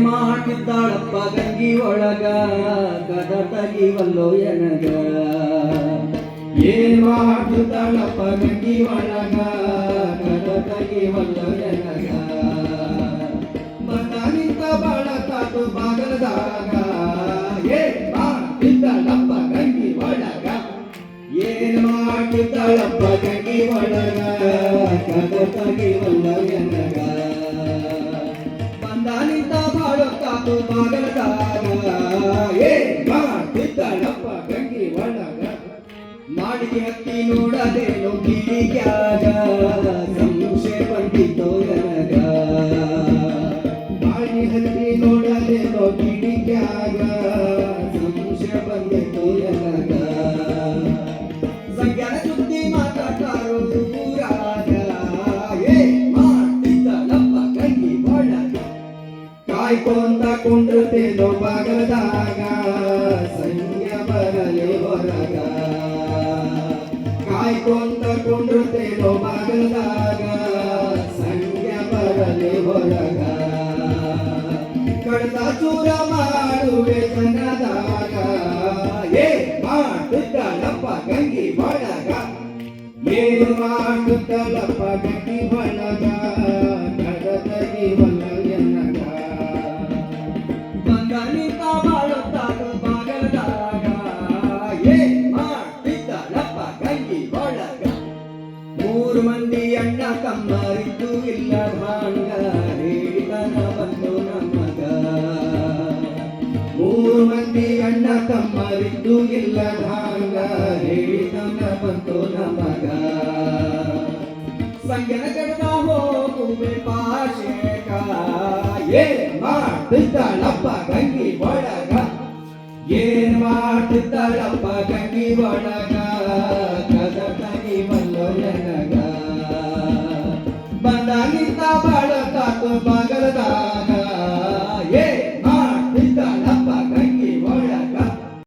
ಮಾಡ್ತಿದ್ದಾಳಪ್ಪ ಗಂಗಿ ಒಳಗ ಕದ ತಗಿವಲ್ಲೋ ಎನಗ ಏನ್ ಮಾಡ್ತಿದ್ದಾಳಪ್ಪ ಗಂಗಿ ಒಳಗ ಕದ ತಗಿವಲ್ಲೋ ಎನಗ ಬಂದ ನಿಂತ ಬಾಳತಾತು ಬಾಗಲದಾಗ ಏನ್ ಮಾಡ್ತಿದ್ದಾಳಪ್ಪ ಗಂಗಿ ಒಳಗ ಏನ್ ಮಾಡ್ತಿದ್ದಾಳಪ್ಪ ಗಂಗಿ ಒಳಗ ಕದ ತಗಿವಲ್ಲೋ ಎನಗ ನಿಂತ ಬಾಳುತ್ತಾತು ಬಾಗಲದಾಗ ಏನ್ ಮಾಡ್ತಿದ್ದಾಳಪ್ಪ ಗಂಗಿ ಒಳಗ ಮಾಡಿಗೆ ಹತ್ತಿ ನೋಡದೇನು ಕಿಡಿಗ್ಯಾಗ ಸಂಶಯ ಬಂದಿತ್ತೋ ಎನಗ ಮಾಡಿಗೆ ಹತ್ತಿ ನೋಡದೇನೋ ಕಿಡಿಗ್ಯಾಗ ಸಂಶಯ ಬಂದಿತ್ತೋ ಎನಗ ಸಂಖ್ಯಾನ ಸುದ್ದಿ ಮಾತಾಡ್ತಾರೋ ಊರಾಗ ಏನ್ ಮಾಡ್ತಿದ್ದಾಳಪ್ಪ ಗಂಗಿ ಒಳಗ ಕಾಯ್ಕೊಂಡ ಕುಂಡ್ರತೇನೋ ಬಾಗಲದಾಗ ಸಂಖ್ಯ ಬರಲಿ ಹೊರಗ ಕಾಯ್ಕೊಂಡ ಕುಂಡ್ರತೇನೋ ಬಾಗಲದಾಗ ಸಂಖ್ಯ ಬರಲಿ ಹೊರಗ ಕಡದ ಚೂರ ಮಾಡುವೆ ಜನದಾಗ ಏನ್ ಮಾಡುತ್ತಲಪ್ಪ ಗಂಗಿ ಒಳಗ ಏನು ಮಾಡುತ್ತಲಪ್ಪ ಗಂಗಿ ಒಳಗ ಕಡದಗಿ ಒಳಗ ನಿಂತ ಬಾಳುತ್ತಾತು ಬಾಗಲದಾಗ ಏನ್ ಮಾಡ್ತಿದ್ದಾಳಪ್ಪ ಗಂಗಿ ಒಳಗ ಮೂರು ಮಂದಿ ಅಣ್ಣ ತಮ್ಮರಿದ್ದು ಇಲ್ಲ ಭಾಂಗ ಹೇಳಿದನ ಬಂದು ನಮಗ ಮೂರು ಮಂದಿ ಅಣ್ಣ ತಮ್ಮರಿದ್ದು ಇಲ್ಲ ಭಾಂಗ ಹೇಳಿದನ ಬಂದು ನಮಗ ಸಂಗನ ಕಡದ ಹೋಗುವೆ ಪಾಶೇಕ ಏನ್ ಮಾಡ್ತಿದ್ದಾಳಪ್ಪ ಗಂಗಿ ಒಳಗ ಏನ್ ಮಾಡ್ತಿದ್ದಾಳಪ್ಪ ಗಂಗಿ ಒಳಗ ಕದ ತಗಿವಲ್ಲೋ ಎನಗ ಬಂದ